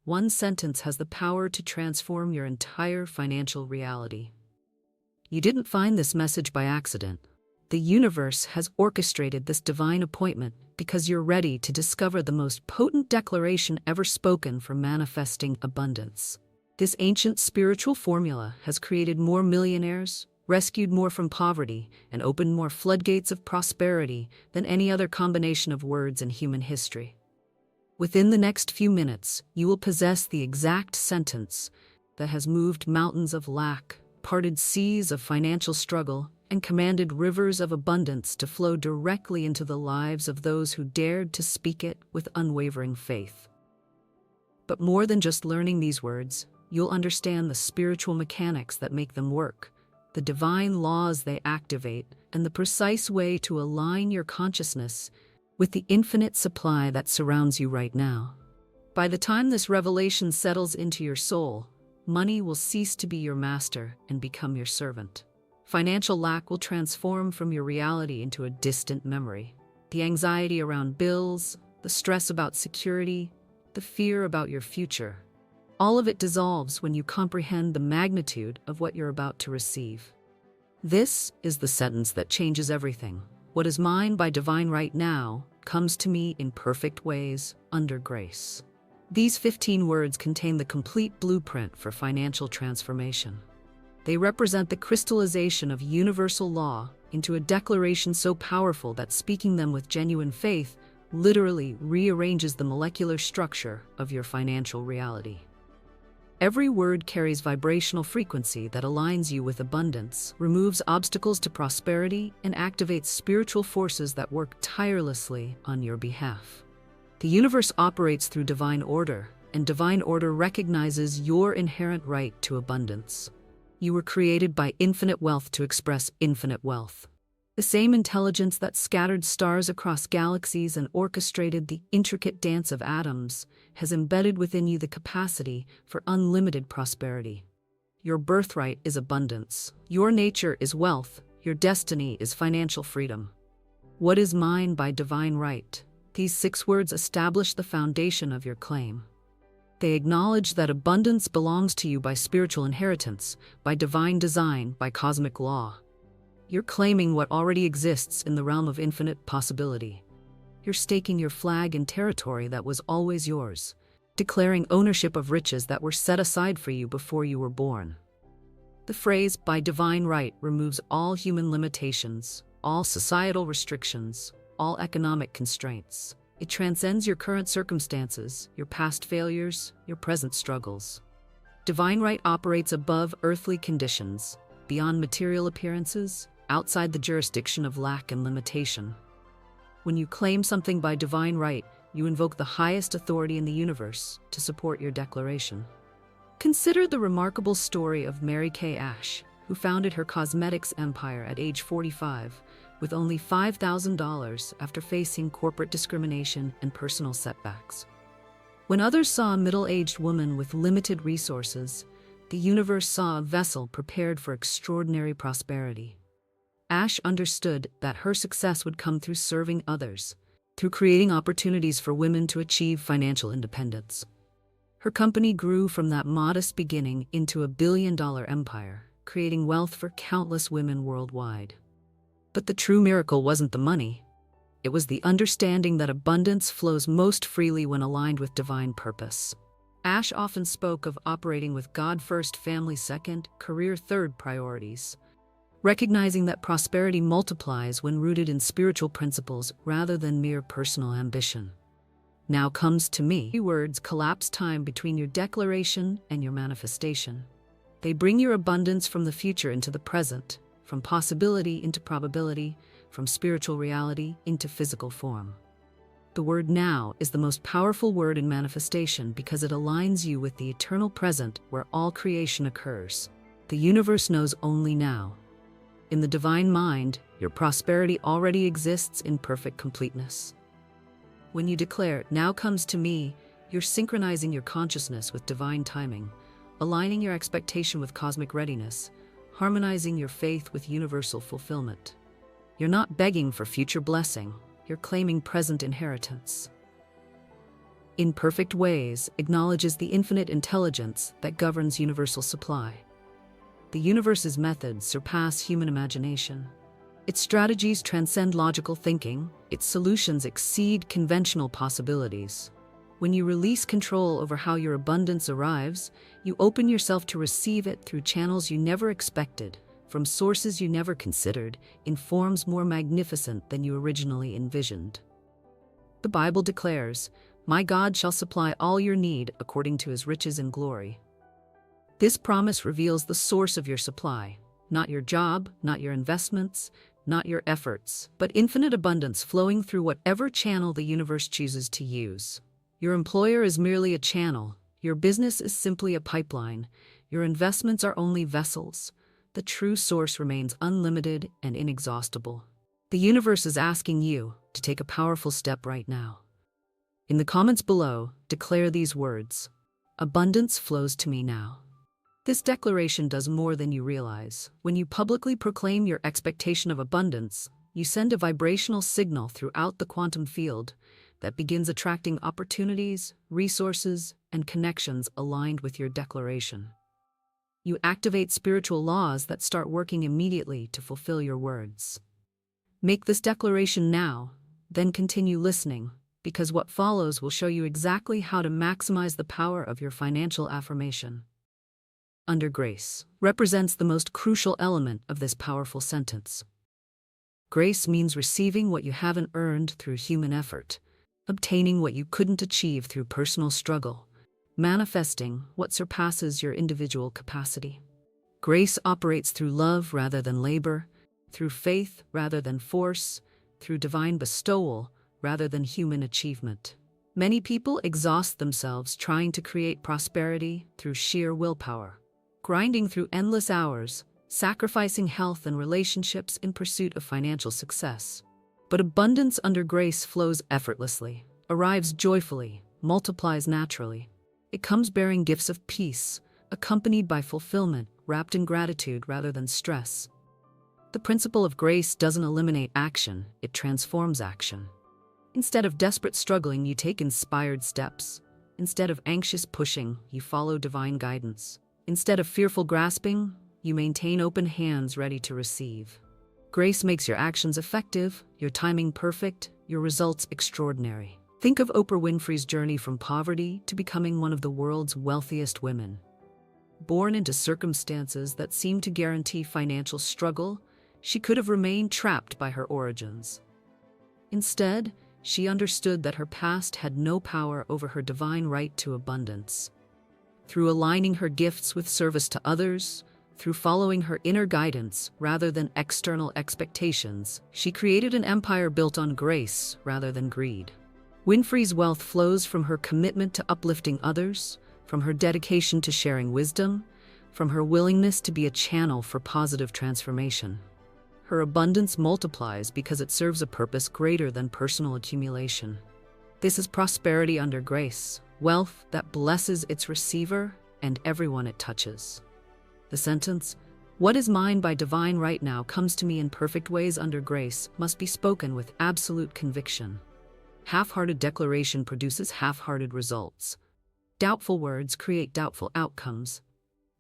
One sentence has the power to transform your entire financial reality. You didn't find this message by accident. The universe has orchestrated this divine appointment because you're ready to discover the most potent declaration ever spoken for manifesting abundance. This ancient spiritual formula has created more millionaires, rescued more from poverty, and opened more floodgates of prosperity than any other combination of words in human history. Within the next few minutes, you will possess the exact sentence that has moved mountains of lack, parted seas of financial struggle, and commanded rivers of abundance to flow directly into the lives of those who dared to speak it with unwavering faith. But more than just learning these words, you'll understand the spiritual mechanics that make them work, the divine laws they activate, and the precise way to align your consciousness with the infinite supply that surrounds you right now. By the time this revelation settles into your soul, money will cease to be your master and become your servant. Financial lack will transform from your reality into a distant memory. The anxiety around bills, the stress about security, the fear about your future, all of it dissolves when you comprehend the magnitude of what you're about to receive. This is the sentence that changes everything. What is mine by divine right now comes to me in perfect ways under grace. These 15 words contain the complete blueprint for financial transformation. They represent the crystallization of universal law into a declaration so powerful that speaking them with genuine faith literally rearranges the molecular structure of your financial reality. Every word carries vibrational frequency that aligns you with abundance, removes obstacles to prosperity, and activates spiritual forces that work tirelessly on your behalf. The universe operates through divine order, and divine order recognizes your inherent right to abundance. You were created by infinite wealth to express infinite wealth. The same intelligence that scattered stars across galaxies and orchestrated the intricate dance of atoms has embedded within you the capacity for unlimited prosperity. Your birthright is abundance. Your nature is wealth. Your destiny is financial freedom. What is mine by divine right? These 6 words establish the foundation of your claim. They acknowledge that abundance belongs to you by spiritual inheritance, by divine design, by cosmic law. You're claiming what already exists in the realm of infinite possibility. You're staking your flag in territory that was always yours, declaring ownership of riches that were set aside for you before you were born. The phrase, by divine right, removes all human limitations, all societal restrictions, all economic constraints. It transcends your current circumstances, your past failures, your present struggles. Divine right operates above earthly conditions, beyond material appearances, outside the jurisdiction of lack and limitation. When you claim something by divine right, you invoke the highest authority in the universe to support your declaration. Consider the remarkable story of Mary Kay Ash, who founded her cosmetics empire at age 45 with only $5,000 after facing corporate discrimination and personal setbacks. When others saw a middle-aged woman with limited resources, the universe saw a vessel prepared for extraordinary prosperity. Ash understood that her success would come through serving others, through creating opportunities for women to achieve financial independence. Her company grew from that modest beginning into a billion-dollar empire, creating wealth for countless women worldwide. But the true miracle wasn't the money. It was the understanding that abundance flows most freely when aligned with divine purpose. Ash often spoke of operating with God first, family second, career third priorities, recognizing that prosperity multiplies when rooted in spiritual principles rather than mere personal ambition. Now comes to me. Words collapse time between your declaration and your manifestation. They bring your abundance from the future into the present, from possibility into probability, from spiritual reality into physical form. The word now is the most powerful word in manifestation because it aligns you with the eternal present where all creation occurs. The universe knows only now. In the divine mind, your prosperity already exists in perfect completeness. When you declare, "Now comes to me," you're synchronizing your consciousness with divine timing, aligning your expectation with cosmic readiness, harmonizing your faith with universal fulfillment. You're not begging for future blessing, you're claiming present inheritance. in perfect ways, acknowledges the infinite intelligence that governs universal supply. The universe's methods surpass human imagination. Its strategies transcend logical thinking, its solutions exceed conventional possibilities. When you release control over how your abundance arrives, you open yourself to receive it through channels you never expected, from sources you never considered, in forms more magnificent than you originally envisioned. The Bible declares, "My God shall supply all your need according to his riches and glory." This promise reveals the source of your supply, not your job, not your investments, not your efforts, but infinite abundance flowing through whatever channel the universe chooses to use. Your employer is merely a channel, your business is simply a pipeline, your investments are only vessels. The true source remains unlimited and inexhaustible. The universe is asking you to take a powerful step right now. In the comments below, declare these words: "Abundance flows to me now." This declaration does more than you realize. When you publicly proclaim your expectation of abundance, you send a vibrational signal throughout the quantum field that begins attracting opportunities, resources, and connections aligned with your declaration. You activate spiritual laws that start working immediately to fulfill your words. Make this declaration now, then continue listening, because what follows will show you exactly how to maximize the power of your financial affirmation. Under grace represents the most crucial element of this powerful sentence. Grace means receiving what you haven't earned through human effort, obtaining what you couldn't achieve through personal struggle, manifesting what surpasses your individual capacity. Grace operates through love rather than labor, through faith rather than force, through divine bestowal rather than human achievement. Many people exhaust themselves trying to create prosperity through sheer willpower, grinding through endless hours, sacrificing health and relationships in pursuit of financial success. But abundance under grace flows effortlessly, arrives joyfully, multiplies naturally. It comes bearing gifts of peace, accompanied by fulfillment, wrapped in gratitude rather than stress. The principle of grace doesn't eliminate action, it transforms action. Instead of desperate struggling, you take inspired steps. Instead of anxious pushing, you follow divine guidance. Instead of fearful grasping, you maintain open hands ready to receive. Grace makes your actions effective, your timing perfect, your results extraordinary. Think of Oprah Winfrey's journey from poverty to becoming one of the world's wealthiest women. Born into circumstances that seemed to guarantee financial struggle, she could have remained trapped by her origins. Instead, she understood that her past had no power over her divine right to abundance. Through aligning her gifts with service to others, through following her inner guidance rather than external expectations, she created an empire built on grace rather than greed. Winfrey's wealth flows from her commitment to uplifting others, from her dedication to sharing wisdom, from her willingness to be a channel for positive transformation. Her abundance multiplies because it serves a purpose greater than personal accumulation. This is prosperity under grace, wealth that blesses its receiver and everyone it touches. The sentence, "What is mine by divine right now comes to me in perfect ways under grace," must be spoken with absolute conviction. Half-hearted declaration produces half-hearted results. Doubtful words create doubtful outcomes.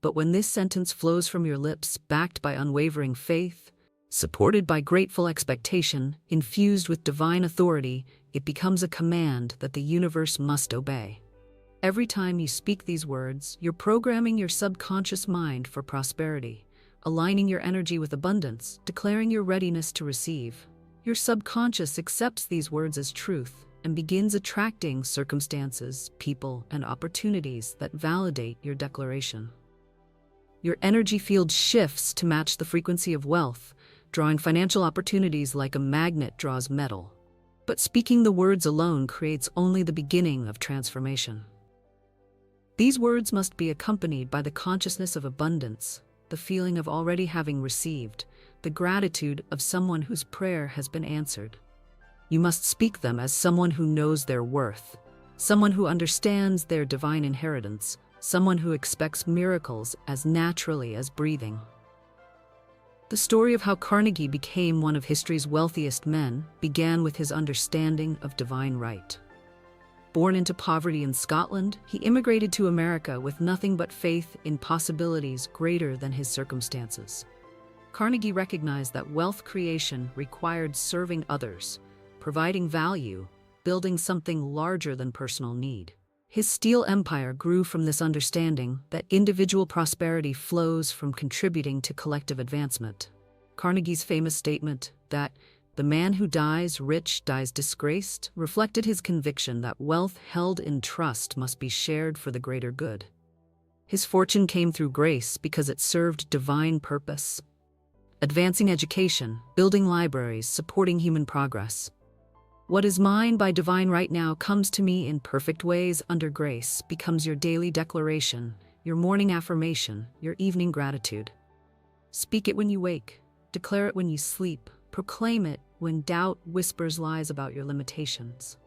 But when this sentence flows from your lips, backed by unwavering faith, supported by grateful expectation, infused with divine authority, it becomes a command that the universe must obey. Every time you speak these words, you're programming your subconscious mind for prosperity, aligning your energy with abundance, declaring your readiness to receive. Your subconscious accepts these words as truth and begins attracting circumstances, people, and opportunities that validate your declaration. Your energy field shifts to match the frequency of wealth, drawing financial opportunities like a magnet draws metal. But speaking the words alone creates only the beginning of transformation. These words must be accompanied by the consciousness of abundance, the feeling of already having received, the gratitude of someone whose prayer has been answered. You must speak them as someone who knows their worth, someone who understands their divine inheritance, someone who expects miracles as naturally as breathing. The story of how Carnegie became one of history's wealthiest men began with his understanding of divine right. Born into poverty in Scotland, he immigrated to America with nothing but faith in possibilities greater than his circumstances. Carnegie recognized that wealth creation required serving others, providing value, building something larger than personal need. His steel empire grew from this understanding that individual prosperity flows from contributing to collective advancement. Carnegie's famous statement that "the man who dies rich dies disgraced" reflected his conviction that wealth held in trust must be shared for the greater good. His fortune came through grace because it served divine purpose, advancing education, building libraries, supporting human progress. What is mine by divine right now comes to me in perfect ways under grace becomes your daily declaration, your morning affirmation, your evening gratitude. Speak it when you wake, declare it when you sleep, proclaim it when doubt whispers lies about your limitations.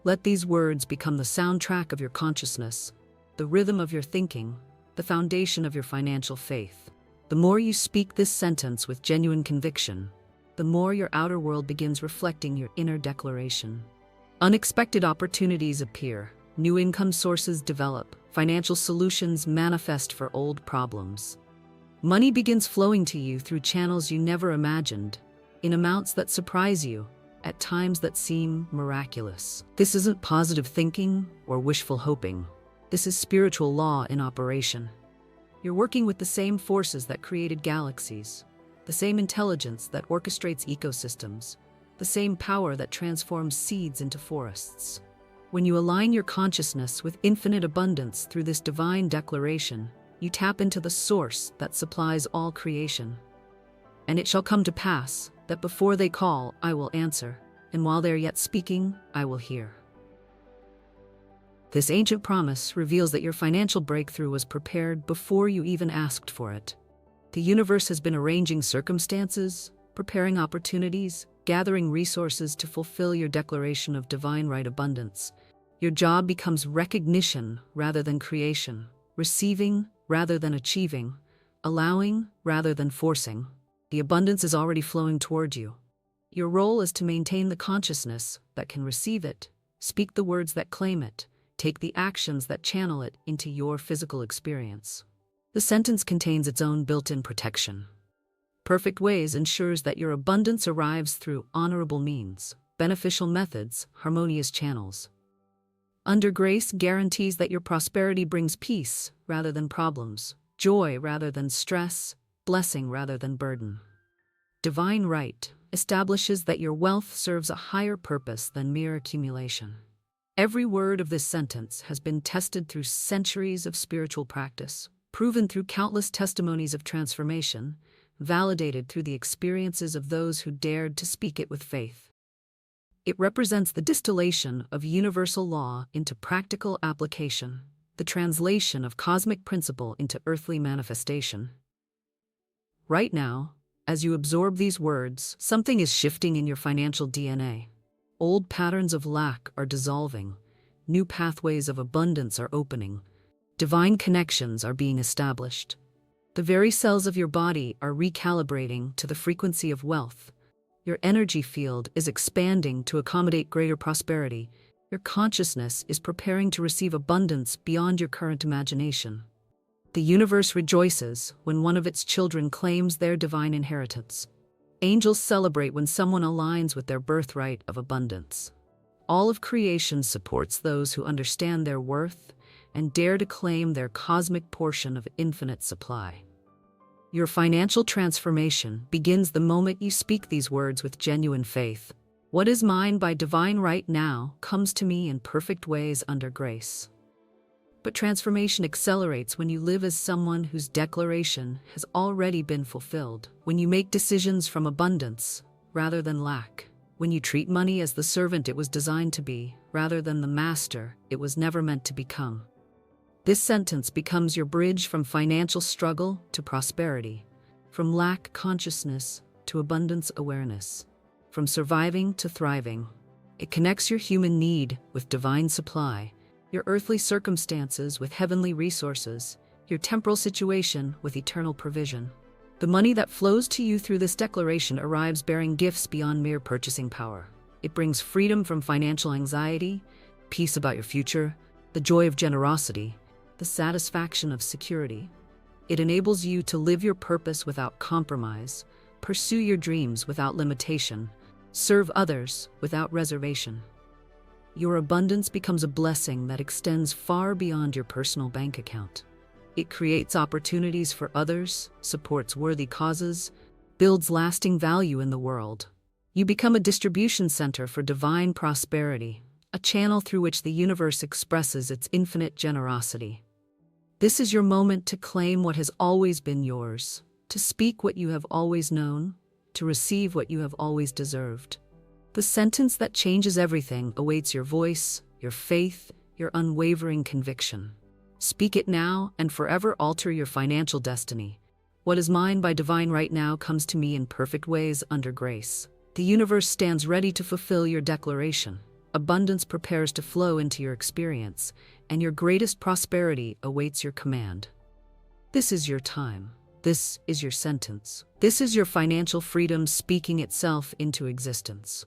Let these words become the soundtrack of your consciousness, the rhythm of your thinking, the foundation of your financial faith. The more you speak this sentence with genuine conviction, the more your outer world begins reflecting your inner declaration. Unexpected opportunities appear, new income sources develop, financial solutions manifest for old problems. Money begins flowing to you through channels you never imagined, in amounts that surprise you, at times that seem miraculous. This isn't positive thinking or wishful hoping. This is spiritual law in operation. You're working with the same forces that created galaxies, the same intelligence that orchestrates ecosystems, the same power that transforms seeds into forests. When you align your consciousness with infinite abundance through this divine declaration, you tap into the source that supplies all creation. And it shall come to pass that before they call, I will answer, and while they are yet speaking, I will hear. This ancient promise reveals that your financial breakthrough was prepared before you even asked for it. The universe has been arranging circumstances, preparing opportunities, gathering resources to fulfill your declaration of divine right abundance. Your job becomes recognition rather than creation, receiving rather than achieving, allowing rather than forcing. The abundance is already flowing toward you. Your role is to maintain the consciousness that can receive it, speak the words that claim it, take the actions that channel it into your physical experience. The sentence contains its own built-in protection. Perfect Ways ensures that your abundance arrives through honorable means, beneficial methods, harmonious channels. Under Grace guarantees that your prosperity brings peace rather than problems, joy rather than stress, blessing rather than burden. Divine Right establishes that your wealth serves a higher purpose than mere accumulation. Every word of this sentence has been tested through centuries of spiritual practice, proven through countless testimonies of transformation, validated through the experiences of those who dared to speak it with faith. It represents the distillation of universal law into practical application, the translation of cosmic principle into earthly manifestation. Right now, as you absorb these words, something is shifting in your financial DNA. Old patterns of lack are dissolving, new pathways of abundance are opening, divine connections are being established. The very cells of your body are recalibrating to the frequency of wealth. Your energy field is expanding to accommodate greater prosperity. Your consciousness is preparing to receive abundance beyond your current imagination. The universe rejoices when one of its children claims their divine inheritance. Angels celebrate when someone aligns with their birthright of abundance. All of creation supports those who understand their worth and dare to claim their cosmic portion of infinite supply. Your financial transformation begins the moment you speak these words with genuine faith. What is mine by divine right now comes to me in perfect ways under grace. But transformation accelerates when you live as someone whose declaration has already been fulfilled, when you make decisions from abundance rather than lack, when you treat money as the servant it was designed to be rather than the master it was never meant to become. This sentence becomes your bridge from financial struggle to prosperity, from lack consciousness to abundance awareness, from surviving to thriving. It connects your human need with divine supply, your earthly circumstances with heavenly resources, your temporal situation with eternal provision. The money that flows to you through this declaration arrives bearing gifts beyond mere purchasing power. It brings freedom from financial anxiety, peace about your future, the joy of generosity, the satisfaction of security. It enables you to live your purpose without compromise, pursue your dreams without limitation, serve others without reservation. Your abundance becomes a blessing that extends far beyond your personal bank account. It creates opportunities for others, supports worthy causes, builds lasting value in the world. You become a distribution center for divine prosperity, a channel through which the universe expresses its infinite generosity. This is your moment to claim what has always been yours, to speak what you have always known, to receive what you have always deserved. The sentence that changes everything awaits your voice, your faith, your unwavering conviction. Speak it now and forever alter your financial destiny. What is mine by divine right now comes to me in perfect ways under grace. The universe stands ready to fulfill your declaration. Abundance prepares to flow into your experience, and your greatest prosperity awaits your command. This is your time. This is your sentence. This is your financial freedom speaking itself into existence.